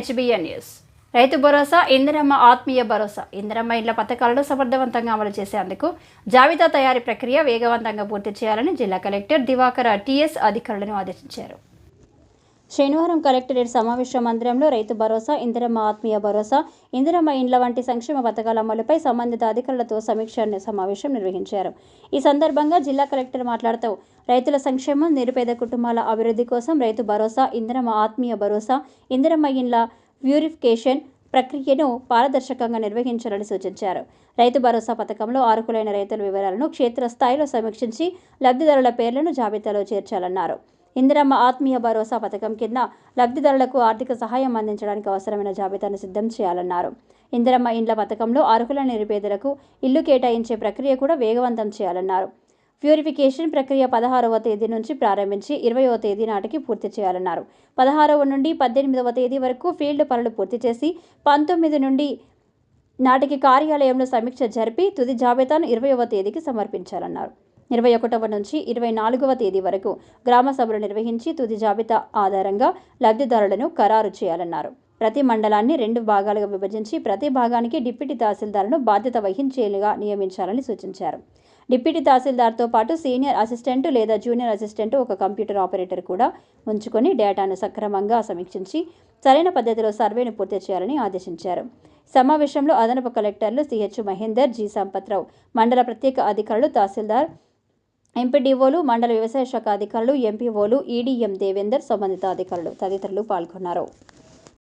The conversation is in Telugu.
HBN news. రైతు భరోసా, ఇందిరమ్మ ఆత్మీయ భరోసా, ఇందిరమ్మ ఇండ్ల పథకాలను సమర్థవంతంగా అమలు చేసేందుకు జాబితా తయారీ ప్రక్రియ వేగవంతంగా పూర్తి చేయాలని జిల్లా కలెక్టర్ దివాకర్ టీఎస్ అధికారులను ఆదేశించారు. శనివారం కలెక్టరేట్ సమావేశ మందిరంలో రైతు భరోసా, ఇందిరమ్మ ఆత్మీయ భరోసా, ఇందిరమ్మ ఇండ్ల వంటి సంక్షేమ పథకాల అమలుపై సంబంధిత అధికారులతో సమీక్ష సమావేశం నిర్వహించారు. ఈ సందర్భంగా జిల్లా కలెక్టర్ మాట్లాడుతూ రైతుల సంక్షేమం, నిరుపేద కుటుంబాల అభివృద్ధి కోసం రైతు భరోసా, ఇందిరమ్మ ఆత్మీయ భరోసా, ఇందిరమ్మ ఇండ్ల ప్యూరిఫికేషన్ ప్రక్రియను పారదర్శకంగా నిర్వహించాలని సూచించారు. రైతు భరోసా పథకంలో అర్హులైన రైతుల వివరాలను క్షేత్రస్థాయిలో సమీక్షించి లబ్ధిదారుల పేర్లను జాబితాలో చేర్చాలన్నారు. ఇందిరమ్మ ఆత్మీయ భరోసా పథకం కింద లబ్ధిదారులకు ఆర్థిక సహాయం అందించడానికి అవసరమైన జాబితాను సిద్ధం చేయాలన్నారు. ఇందిరమ్మ ఇండ్ల పథకంలో అర్హులైన నిరుపేదలకు ఇల్లు కేటాయించే ప్రక్రియ కూడా వేగవంతం చేయాలన్నారు. ప్యూరిఫికేషన్ ప్రక్రియ 16వ తేదీ నుంచి ప్రారంభించి 20వ తేదీ నాటికి పూర్తి చేయాలన్నారు. 16వ నుండి 18వ తేదీ వరకు ఫీల్డ్ పనులు పూర్తి చేసి 19 నుండి నాటికి కార్యాలయంలో సమీక్ష జరిపి తుది జాబితాను 20వ తేదీకి సమర్పించాలన్నారు. 21వ నుంచి 24వ తేదీ వరకు గ్రామ సభలు నిర్వహించి తుది జాబితా ఆధారంగా లబ్ధిదారులను ఖరారు చేయాలన్నారు. ప్రతి మండలాన్ని 2 భాగాలుగా విభజించి ప్రతి భాగానికి డిప్యూటీ తహసీల్దార్ను బాధ్యత వహించేలుగా నియమించాలని సూచించారు. డిప్యూటీ తహసీల్దార్తో పాటు సీనియర్ అసిస్టెంట్ లేదా జూనియర్ అసిస్టెంట్, ఒక కంప్యూటర్ ఆపరేటర్ కూడా ఉంచుకొని డేటాను సక్రమంగా సమీక్షించి సరైన పద్ధతిలో సర్వేను పూర్తి చేయాలని ఆదేశించారు. సమావేశంలో అదనపు కలెక్టర్లు సిహెచ్ మహేందర్, జి సంపత్రావు, మండల ప్రత్యేక అధికారులు, తహసీల్దార్, ఎంపీడీఓలు, మండల వ్యవసాయ శాఖ అధికారులు, ఎంపీఓలు, ఈడీఎం దేవేందర్, సంబంధిత అధికారులు తదితరులు పాల్గొన్నారు.